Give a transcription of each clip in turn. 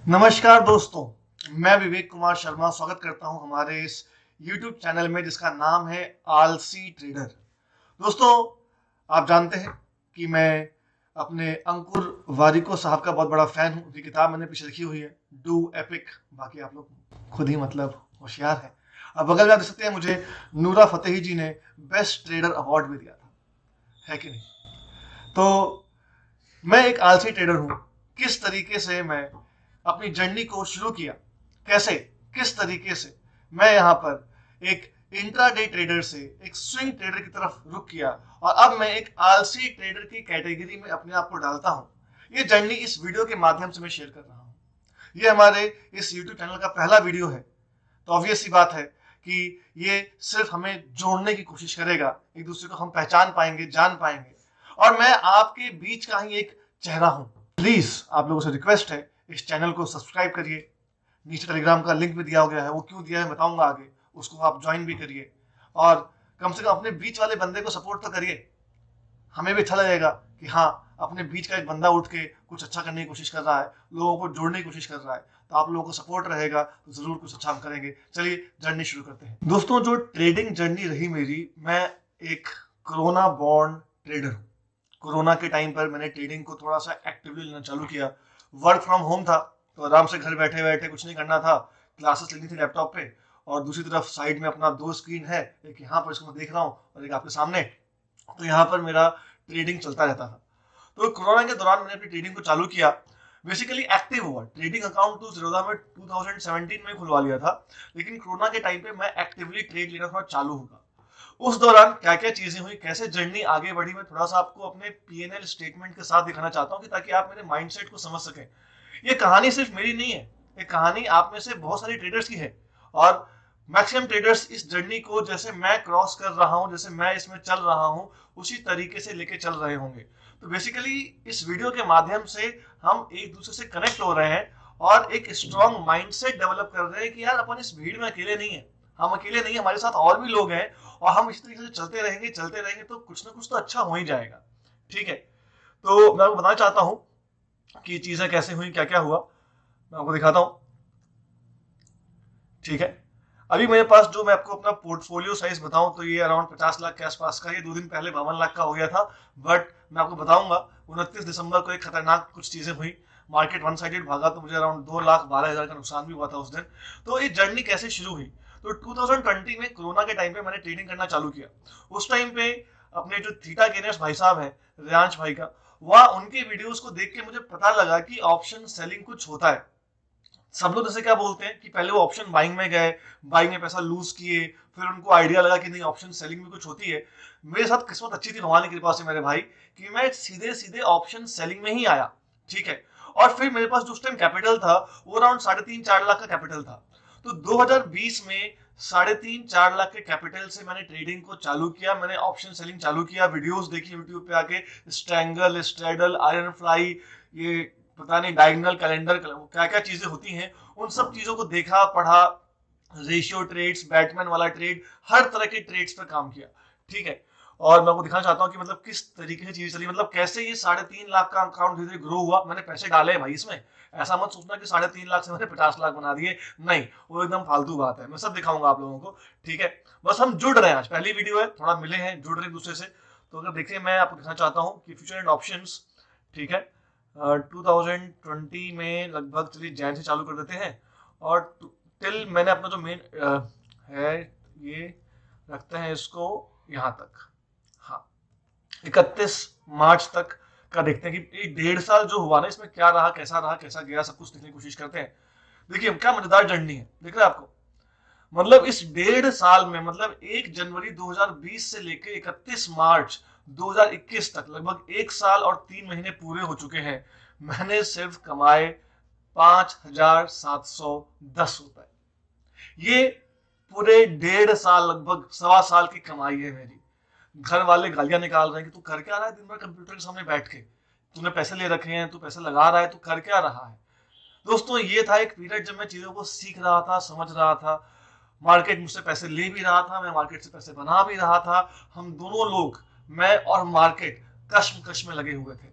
नमस्कार दोस्तों, मैं विवेक कुमार शर्मा स्वागत करता हूं हमारे इस YouTube चैनल में जिसका नाम है आलसी ट्रेडर। दोस्तों, आप जानते हैं कि मैं अपने अंकुर वारिको साहब का बहुत बड़ा फैन हूं। उनकी किताब मैंने पीछे लिखी हुई है डू एपिक। बाकी आप लोग खुद ही मतलब होशियार हैं। अब बगल में आप देख सकते हैं, मुझे नूरा फतेही जी ने बेस्ट ट्रेडर अवार्ड भी दिया था, है कि नहीं? तो मैं एक आलसी ट्रेडर हूं। किस तरीके से मैं अपनी जर्नी को शुरू किया, कैसे, किस तरीके से मैं यहाँ पर एक इंट्राडे ट्रेडर से एक स्विंग ट्रेडर की तरफ रुख किया और अब मैं एक आलसी ट्रेडर की कैटेगरी में अपने आप को डालता हूँ। ये जर्नी इस वीडियो के माध्यम से मैं शेयर कर रहा हूँ। ये हमारे इस YouTube चैनल का पहला वीडियो है, तो ऑब्वियस सी बात है कि ये सिर्फ हमें जोड़ने की कोशिश करेगा, एक दूसरे को हम पहचान पाएंगे, जान पाएंगे। और मैं आपके बीच का ही एक चेहरा हूं। प्लीज आप लोगों से रिक्वेस्ट है, इस चैनल को सब्सक्राइब करिए। नीचे टेलीग्राम का लिंक भी दिया गया है, वो क्यों दिया है बताऊंगा आगे, उसको आप ज्वाइन भी करिए और कम से कम अपने बीच वाले बंदे को सपोर्ट तो करिए। हमें भी अच्छा लगेगा कि हाँ, अपने बीच का एक बंदा उठ के कुछ अच्छा करने की कोशिश कर रहा है, लोगों को जोड़ने की कोशिश कर रहा है। तो आप लोगों को सपोर्ट रहेगा तो जरूर कुछ अच्छा हम करेंगे। चलिए जर्नी शुरू करते हैं। दोस्तों, जो ट्रेडिंग जर्नी रही मेरी, मैं एक कोरोना बॉर्न ट्रेडर हूँ। कोरोना के टाइम पर मैंने ट्रेडिंग को थोड़ा सा एक्टिवली लेना चालू किया। वर्क फ्रॉम होम था, तो आराम से घर बैठे बैठे कुछ नहीं करना था, क्लासेस लेनी थी लैपटॉप पे, और दूसरी तरफ साइड में अपना दो स्क्रीन है, एक यहाँ पर इसको मैं देख रहा हूँ और एक आपके सामने। तो यहाँ पर मेरा ट्रेडिंग चलता रहता था। तो कोरोना के दौरान मैंने अपनी ट्रेडिंग को चालू किया, बेसिकली एक्टिव हुआ। ट्रेडिंग अकाउंट तो ज़ीरोधा में 2017 में खुलवा लिया था, लेकिन कोरोना के टाइम पे मैं एक्टिवली ट्रेड लेना थोड़ा चालू हुआ। उस दौरान क्या क्या चीजें हुई, कैसे जर्नी आगे बढ़ी, मैं थोड़ा सा आपको अपने पीएनएल स्टेटमेंट के साथ दिखाना चाहता हूँ, कि ताकि आप मेरे माइंडसेट को समझ सकें। ये कहानी सिर्फ मेरी नहीं है, ये कहानी आप में से बहुत सारे ट्रेडर्स की है। और मैक्सिमम ट्रेडर्स इस जर्नी को जैसे मैं क्रॉस कर रहा हूँ, जैसे मैं इसमें चल रहा हूँ, उसी तरीके से लेके चल रहे होंगे। तो बेसिकली इस वीडियो के माध्यम से हम एक दूसरे से कनेक्ट हो रहे हैं और एक स्ट्रॉन्ग माइंडसेट डेवलप कर रहे हैं कि यार अपन इस भीड़ में अकेले नहीं है, हम अकेले नहीं, हमारे साथ और भी लोग हैं। और हम इस तरीके से चलते रहेंगे तो कुछ ना कुछ तो अच्छा हो ही जाएगा। ठीक है, तो मैं आपको बताना चाहता हूँ कि चीजें कैसे हुई, क्या क्या हुआ, मैं आपको दिखाता हूँ। ठीक है, अभी मेरे पास जो मैं आपको अपना पोर्टफोलियो साइज बताऊं तो ये अराउंड 50 लाख के आसपास का, ये 2 दिन पहले 52 लाख का हो गया था। बट मैं आपको बताऊंगा 29 दिसंबर को एक खतरनाक कुछ चीजें हुई, मार्केट वन साइडेड भागा, तो मुझे अराउंड 2,12,000 का नुकसान भी हुआ था उस दिन। तो ये जर्नी कैसे शुरू हुई, तो 2020 में कोरोना के टाइम पे मैंने ट्रेडिंग करना चालू किया। उस टाइम पे अपने जो थीटा गेनर्स भाई साहब हैं, रियांश भाई का, वह उनके वीडियोस को देख के मुझे पता लगा कि ऑप्शन सेलिंग कुछ होता है। सब लोग जैसे क्या बोलते हैं कि पहले वो ऑप्शन बाइंग में गए, बाइंग में पैसा लूज किए, फिर उनको आइडिया लगा कि नहीं ऑप्शन सेलिंग में कुछ होती है। मेरे साथ किस्मत अच्छी थी भगवान की कृपा से मेरे भाई, कि मैं सीधे सीधे ऑप्शन सेलिंग में ही आया। ठीक है, और फिर मेरे पास जो उस टाइम कैपिटल था वो अराउंड 3.5-4 लाख का कैपिटल था। तो 2020 में 3.5-4 लाख के कैपिटल से मैंने ट्रेडिंग को चालू किया, मैंने ऑप्शन सेलिंग चालू किया, वीडियोस देखी यूट्यूब पे आके, स्ट्रैंगल, स्ट्रेडल, आयरन फ्लाई, ये पता नहीं डायगोनल कैलेंडर, क्या क्या चीजें होती हैं, उन सब चीजों को देखा, पढ़ा, रेशियो ट्रेड्स, बैटमैन वाला ट्रेड, हर तरह के ट्रेड्स पर काम किया। ठीक है, और मैं आपको दिखाना चाहता हूँ कि मतलब किस तरीके से चीजें चली, मतलब कैसे ये 3.5 लाख का अकाउंट धीरे धीरे ग्रो हुआ। मैंने पैसे डाले हैं भाई इसमें, ऐसा मत सोचना कि 3.5 लाख से मैंने 50 लाख बना दिए, नहीं, वो एकदम फालतू बात है। मैं सब दिखाऊंगा आप लोगों को। ठीक है, बस हम जुड़ रहे हैं, आज पहली वीडियो है, थोड़ा मिले हैं, जुड़ रहे हैं एक दूसरे से। तो अगर देखिए, मैं आपको दिखाना चाहता हूँ कि फ्यूचर एंड ऑप्शंस, ठीक है, 2020 में लगभग, चलिए जैन से चालू कर देते हैं, और टिल मैंने अपना जो मेन है ये रखते हैं इसको यहाँ तक, हाँ, 31 मार्च तक का देखते हैं कि 1.5 साल जो हुआ ना, इसमें क्या रहा, कैसा गया, सब कुछ देखने की कोशिश करते हैं। देखिए क्या मजेदार जर्नी है, दिख रहा है आपको? मतलब इस 1.5 साल में, मतलब 1 जनवरी 2020 से लेके 31 मार्च 2021 तक, लगभग 1 साल और 3 महीने पूरे हो चुके हैं, मैंने सिर्फ कमाए 5,710 रुपए। ये पूरे 1.5 साल, लगभग 1.25 साल की कमाई है मेरी। घर वाले गालियां निकाल रहे हैं कि तू कर क्या रहा है दिन भर कंप्यूटर के सामने बैठ के, तूने पैसे ले रखे हैं, तू पैसे लगा रहा है, तू कर क्या रहा है। दोस्तों, ये था एक पीरियड जब मैं चीजों को सीख रहा था, समझ रहा था। मार्केट मुझसे पैसे ले भी रहा था, मैं मार्केट से पैसे बना भी रहा था। हम दोनों लोग, मैं और मार्केट, कश्मकश में लगे हुए थे।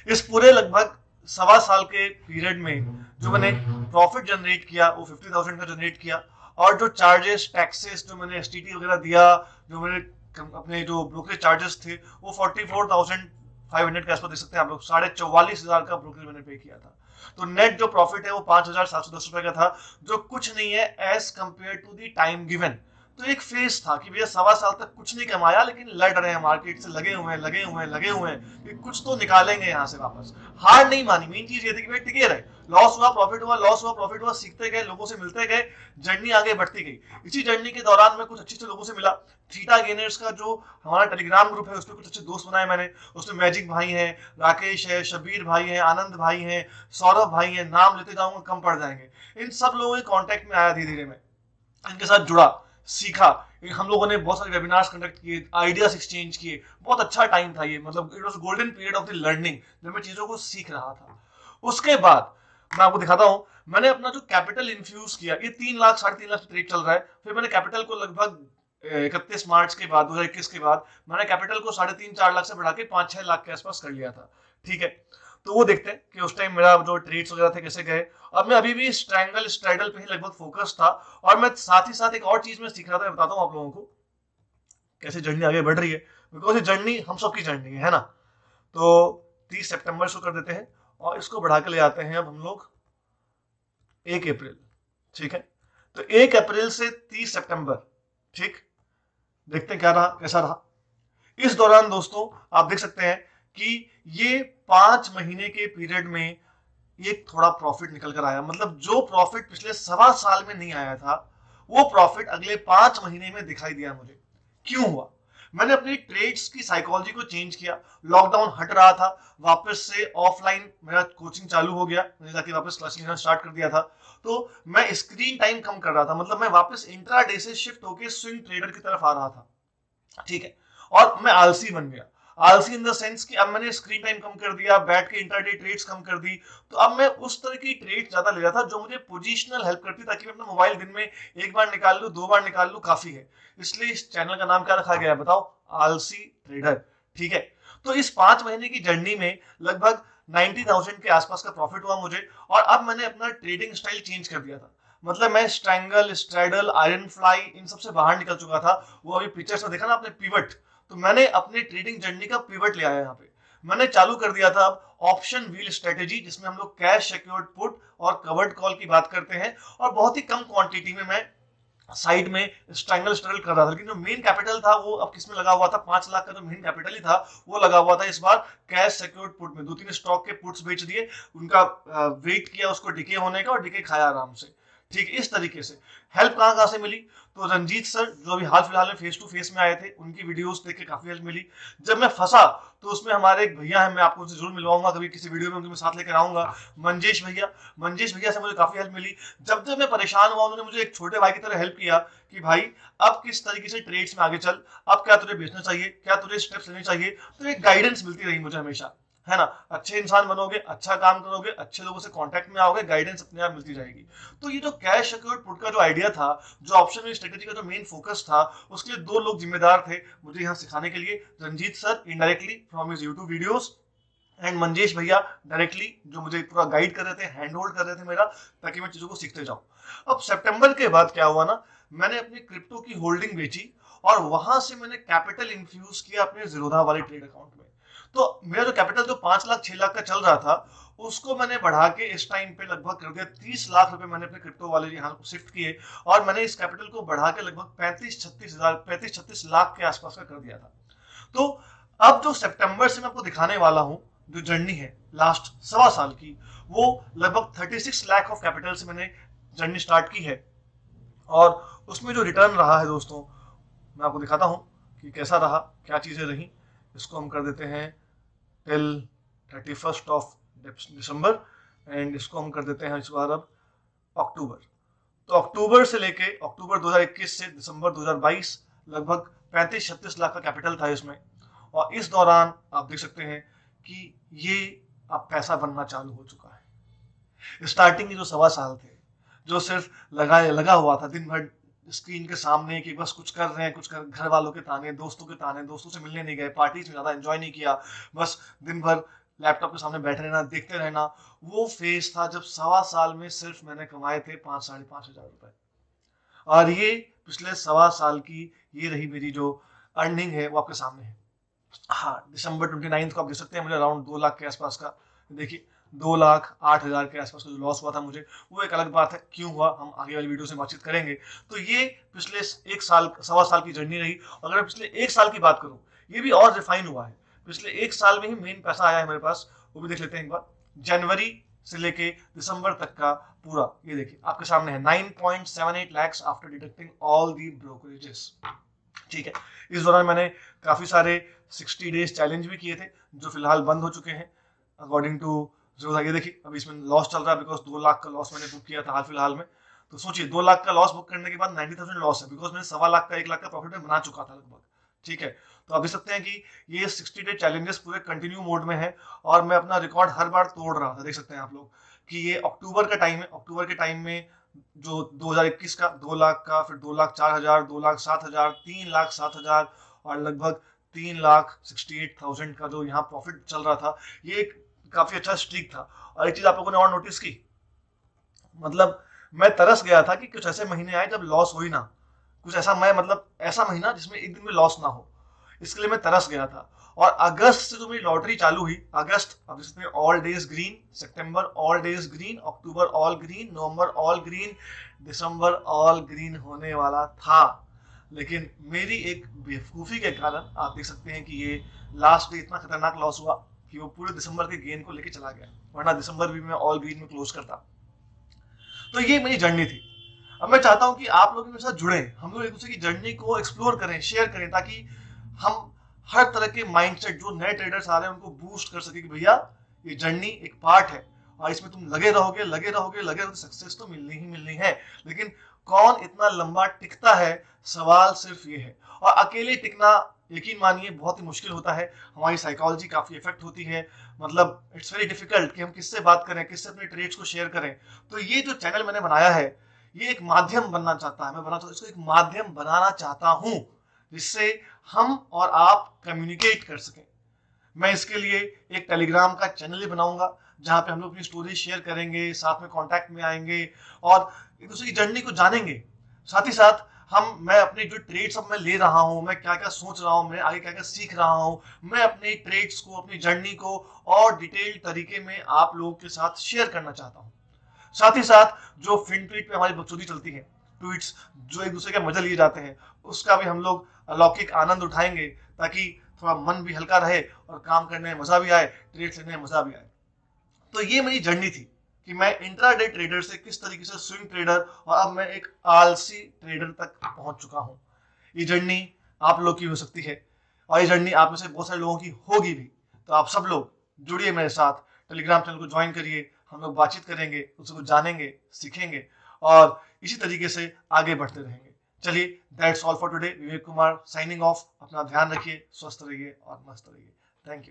इस पूरे लगभग सवा साल के पीरियड में जो मैंने प्रॉफिट जनरेट किया वो 50,000 का जनरेट किया, और जो चार्जेस टैक्सेस जो मैंने एसटीटी वगैरह दिया, जो मैंने अपने जो ब्रोकरेज चार्जेस थे वो 44,500 के आसपास देख सकते हैं आप लोग। 44,500 का ब्रोकरेज मैंने पे किया था। तो नेट जो प्रॉफिट है वो 5,710 रुपए का था, जो कुछ नहीं है as compare to the time given. तो एक फेज था कि भैया सवा साल तक कुछ नहीं कमाया, लेकिन लड़ रहे हैं मार्केट से, लगे हुए हैं लगे हुए हैं लगे हुए हैं कि कुछ तो निकालेंगे यहाँ से वापस। हार नहीं मानी, मेन चीज ये थी कि भाई टिके रहे, लॉस हुआ प्रॉफिट हुआ, लॉस हुआ प्रॉफिट हुआ, सीखते गए, लोगों से मिलते गए, जर्नी आगे बढ़ती गई। इसी जर्नी के दौरान में कुछ अच्छे लोगों से मिला। थीटा गेनर्स का जो हमारा टेलीग्राम ग्रुप है उसमें कुछ अच्छे दोस्त बनाए मैंने। उसमें मैजिक भाई हैं, राकेश है, शबीर भाई हैं, आनंद भाई हैं, सौरभ भाई हैं, नाम लेते जाऊंगा कम पड़ जाएंगे। इन सब लोगों के कांटेक्ट में आया धीरे धीरे मैं, इनके साथ जुड़ा, सीखा। हम लोगों ने बहुत सारे वेबिनार्स कंडक्ट किए, आइडियाज एक्सचेंज किए। बहुत अच्छा टाइम था ये, मतलब it was golden period of the learning, जब मैं चीजों को सीख रहा था। उसके बाद मैं आपको दिखाता हूं, मैंने अपना जो कैपिटल इन्फ्यूज किया, ये 3 लाख 3.5 लाख ट्रेड चल रहा है। फिर मैंने कैपिटल को लगभग 31 मार्च के बाद 2021 के बाद मैंने कैपिटल को 3.5-4 लाख से बढ़ा के 5-6 लाख के आसपास कर लिया था। ठीक है, तो वो देखते हैं कि उस टाइम मेरा जो ट्रेड्स वगैरह थे कैसे गए। अब मैं अभी भी स्ट्रैंगल स्ट्राइडल पे ही लगभग फोकस था, और मैं साथ ही साथ एक और चीज में सीख रहा था, मैं बताता हूँ आप लोगों को कैसे जर्नी आगे बढ़ रही है, बिकॉज ये जर्नी हम सबकी जर्नी है ना। तो 30 सितंबर से कर देते हैं और इसको बढ़ा के ले आते हैं अब हम लोग 1 अप्रैल। ठीक है, तो 1 अप्रैल से 30 सितंबर, ठीक, देखते हैं क्या रहा कैसा रहा। इस दौरान दोस्तों आप देख सकते हैं कि ये 5 महीने के पीरियड में ये थोड़ा प्रॉफिट निकल कर आया। मतलब जो प्रॉफिट पिछले सवा साल में नहीं आया था, वो प्रॉफिट अगले 5 महीने में दिखाई दिया मुझे। क्यों हुआ? मैंने अपनी ट्रेड्स की साइकोलॉजी को चेंज किया। लॉकडाउन हट रहा था, वापस से ऑफलाइन मेरा कोचिंग चालू हो गया, मैंने जाके वापस क्लास लेना स्टार्ट कर दिया था। तो मैं स्क्रीन टाइम कम कर रहा था, मतलब मैं वापस इंट्राडे से शिफ्ट होकर स्विंग ट्रेडर की तरफ आ रहा था। ठीक है, और मैं आलसी बन गया। आलसी इन द सेंस कि अब मैंने स्क्रीन टाइम कम कर दिया, बैठ के इंट्राडे ट्रेड्स कम कर दी। तो अब मैं उस तरह की ट्रेड ज्यादा ले रहा था जो मुझे पोजिशनल हेल्प करती, ताकि मैं अपना मोबाइल दिन में एक बार निकाल लूं, 2 बार निकाल लूं, काफी है। इसलिए इस चैनल का नाम क्या रखा गया है बताओ? आलसी ट्रेडर। ठीक है, तो इस 5 महीने की जर्नी में लगभग 90,000 के आसपास का प्रॉफिट हुआ मुझे। और अब मैंने अपना ट्रेडिंग स्टाइल चेंज कर दिया था। मतलब मैं strangle, straddle, iron fly in सबसे बाहर निकल चुका था। वो अभी पिक्चर्स में देखा ना आपने, पिवट। तो मैंने अपने ट्रेडिंग जर्नी का पिवट ले आया यहाँ पे। मैंने चालू कर दिया था अब ऑप्शन व्हील स्ट्रेटेजी, जिसमें हम लोग कैश सिक्योर्ड पुट और कवर्ड कॉल की बात करते हैं, और बहुत ही कम क्वांटिटी में मैं साइड में स्ट्रैंगल स्ट्रगल कर रहा था। लेकिन जो मेन कैपिटल था वो अब किसमें लगा हुआ था? 5 लाख का जो मेन कैपिटल ही था वो लगा हुआ था इस बार कैश सिक्योर्ड पुट में। 2-3 स्टॉक के पुट्स बेच दिए, उनका वेट किया उसको डिके होने का, और डिके खाया आराम से। ठीक, इस तरीके से हेल्प कहाँ कहाँ से मिली? तो रंजीत सर जो अभी हाल फिलहाल में फेस टू फेस में आए थे, उनकी वीडियोस देख के काफी हेल्प मिली। जब मैं फंसा तो उसमें हमारे एक भैया हैं, मैं आपको उनसे जरूर मिलवाऊंगा कभी किसी वीडियो में, उनको मैं साथ लेकर आऊंगा, मंजेश भैया। मंजेश भैया से मुझे काफी हेल्प मिली। जब जब मैं परेशान हुआ उन्होंने मुझे एक छोटे भाई की तरह हेल्प किया कि भाई अब किस तरीके से ट्रेड्स में आगे चल, अब क्या तुझे बेचना चाहिए, क्या तुझे स्टेप्स लेने चाहिए। तो एक गाइडेंस मिलती रही मुझे हमेशा, है ना। अच्छे इंसान बनोगे, अच्छा काम करोगे, अच्छे लोगों से कांटेक्ट में आओगे, गाइडेंस अपने आप मिलती जाएगी। तो ये जो कैश सिक्योर्ड पुट का जो आइडिया था, जो ऑप्शन स्ट्रेटेजी का जो मेन फोकस था, उसके लिए 2 लोग जिम्मेदार थे मुझे यहाँ सिखाने के लिए। Ranjit sir indirectly from his YouTube videos, and Manjesh भैया डायरेक्टली जो मुझे पूरा गाइड कर रहे थे, हैंड होल्ड कर रहे थे मेरा, ताकि मैं चीजों को सीखते जाऊं। अब सितंबर के बाद क्या हुआ ना, मैंने अपनी क्रिप्टो की होल्डिंग बेची, और वहां से मैंने कैपिटल इन्फ्यूज किया अपने जीरोधा वाले ट्रेड अकाउंट में। तो मेरा जो कैपिटल जो 5 लाख 6 लाख का चल रहा था, उसको मैंने बढ़ा के इस टाइम पे लगभग कर दिया 30 लाख रुपए मैंने अपने क्रिप्टो वाले यहाँ शिफ्ट किए, और मैंने इस कैपिटल को बढ़ा के लगभग 35-36 लाख के आसपास का कर दिया था। तो अब जो सितंबर से मैं आपको दिखाने वाला हूँ, जो जर्नी है लास्ट सवा साल की, वो लगभग 36 लाख ऑफ कैपिटल से मैंने जर्नी स्टार्ट की है। और उसमें जो रिटर्न रहा है दोस्तों, मैं आपको दिखाता हूँ कि कैसा रहा, क्या चीजें रही। इसको हम कर देते हैं टिल 31 ऑफ दिसंबर, एंड इसको हम कर देते हैं इस बार अब अक्टूबर। तो अक्टूबर से लेके अक्टूबर 2021 से दिसंबर 2022 लगभग 35-36 लाख का कैपिटल था इसमें। और इस दौरान आप देख सकते हैं कि ये अब पैसा बनना चालू हो चुका है। स्टार्टिंग के जो सवा साल थे, जो सिर्फ लगा हुआ था दिन भर स्क्रीन के सामने कि बस कुछ कर रहे हैं, कुछ कर, घर वालों के ताने, दोस्तों के ताने, दोस्तों से मिलने नहीं गए, पार्टीज में ज्यादा एंजॉय नहीं किया, बस दिन भर लैपटॉप के सामने बैठे रहना, देखते रहना, वो फेज था जब 1.25 साल में सिर्फ मैंने कमाए थे 5-5.5 हजार रुपए। और ये पिछले 1.25 साल की ये रही मेरी जो अर्निंग है वो आपके सामने है। हाँ, दिसंबर 29 को आप देख सकते हैं मुझे अराउंड 2 लाख के आसपास का, देखिए 2,08,000 के आसपास का जो लॉस हुआ था मुझे, वो एक अलग बात है, क्यों हुआ हम आगे वाली वीडियो से बातचीत करेंगे। तो ये पिछले 1 साल 1.25 साल की जर्नी रही। अगर मैं पिछले 1 साल की बात करूँ, ये भी और रिफाइन हुआ है। पिछले 1 साल में ही मेन पैसा आया है मेरे पास, वो भी देख लेते हैं एक बार। जनवरी से लेके दिसंबर तक का पूरा, ये देखिए आपके सामने है 9.78 lakhs after deducting all the brokerages. ठीक है, इस दौरान मैंने काफी सारे 60 डेज चैलेंज भी किए थे, जो फिलहाल बंद हो चुके हैं अकॉर्डिंग टू जो था। ये देखिए अभी इसमें लॉस चल रहा है, बिकॉज 2 लाख का लॉस मैंने बुक किया था हाल फिलहाल में। तो सोचिए 2 लाख का लॉस बुक करने के बाद 90,000 लॉस है, बिकॉज मैंने 1.25 लाख का 1 लाख का प्रॉफिट में बना चुका था लगभग। ठीक है, तो आप देख सकते हैं कि ये 60 डे चैलेंजेस पूरे कंटिन्यू मोड में है, और मैं अपना रिकॉर्ड हर बार तोड़ रहा था। देख सकते हैं आप लोग कि ये अक्टूबर का टाइम है, अक्टूबर के टाइम में जो 2021 का 2 लाख का, फिर 2,04,000, 2,07,000, 3,07,000 और लगभग 3,68,000 का जो यहाँ प्रॉफिट चल रहा था, ये एक काफी अच्छा स्ट्रीक था। और एक चीज आप लोगों ने और नोटिस की, मतलब मैं तरस गया था कि कुछ ऐसे महीने आए जब लॉस हो ही ना, कुछ ऐसा मैं मतलब ऐसा महीना जिसमें एक दिन में लॉस ना हो, इसके लिए मैं तरस गया था। और अगस्त से जो मेरी लॉटरी चालू हुई, अगस्त अब इसमें ऑल डेज ग्रीन, सितंबर ऑल डेज ग्रीन, अक्टूबर ऑल ग्रीन, नवंबर ऑल ग्रीन, दिसंबर ऑल ग्रीन होने वाला था। लेकिन मेरी एक बेवकूफी के कारण आप देख सकते हैं कि ये लास्ट डे इतना खतरनाक लॉस हुआ कि वो पूरे दिसंबर के गेन को लेके चला गया, वरना दिसंबर भी मैं ऑल ग्रीन में क्लोज करता। तो ये मेरी जर्नी थी। अब मैं चाहता हूं कि आप लोग मेरे साथ जुड़े, हम लोग एक दूसरे की जर्नी को एक्सप्लोर करें, शेयर करें, ताकि हम हर तरह के माइंडसेट जो नए ट्रेडर्स आ रहे हैं उनको बूस्ट कर सके कि भैया ये जर्नी एक पार्ट है, और इसमें तुम लगे रहोगे लगे रहोगे लगे रहोगे, सक्सेस तो मिलनी ही मिलनी है। लेकिन कौन इतना लंबा टिकता है, सवाल सिर्फ ये है। और अकेले टिकना यकीन मानिए बहुत ही मुश्किल होता है, हमारी साइकोलॉजी काफी इफेक्ट होती है, मतलब इट्स वेरी डिफिकल्ट कि हम किससे बात करें, किससे अपने ट्रेड्स को शेयर करें। तो ये जो चैनल मैंने बनाया है, ये एक माध्यम बनना चाहता है, मैं बनाना इसको एक माध्यम बनाना चाहता हूं, जिससे हम और आप कम्युनिकेट कर सकें। मैं इसके लिए एक टेलीग्राम का चैनल भी बनाऊंगा, जहां पे हम लोग अपनी स्टोरी शेयर करेंगे, साथ में कांटेक्ट में आएंगे और एक दूसरे की जर्नी को जानेंगे। साथ ही साथ मैं अपने जो ट्रेड्स अब मैं ले रहा हूं, मैं क्या क्या सोच रहा हूं, मैं आगे क्या क्या सीख रहा हूं, मैं अपने ट्रेड्स को, अपनी जर्नी को और डिटेल तरीके में आप लोगों के साथ शेयर करना चाहता हूं। साथ ही साथ जो फिन ट्वीट पे हमारी बकचोदी चलती है, ट्वीट्स जो एक दूसरे के मजा लिए जाते हैं, उसका भी हम लोग अलौकिक आनंद उठाएंगे, ताकि थोड़ा मन भी हल्का रहे और काम करने में मजा भी आए, ट्रेड लेने में मजा भी आए। तो ये मेरी जर्नी थी कि मैं इंट्राडे ट्रेडर से किस तरीके से स्विंग ट्रेडर और अब मैं एक आलसी ट्रेडर तक पहुंच चुका हूं। ये जर्नी आप लोग की हो सकती है, और ये जर्नी आप में से बहुत सारे लोगों की होगी भी। तो आप सब लोग जुड़िए मेरे साथ, टेलीग्राम चैनल को ज्वाइन करिए, हम लोग बातचीत करेंगे, उसको जानेंगे, सीखेंगे और इसी तरीके से आगे बढ़ते रहेंगे। चलिए, that's all for today. Vivek Kumar signing off. अपना ध्यान रखिए, स्वस्थ रहिए और मस्त रहिए। Thank you.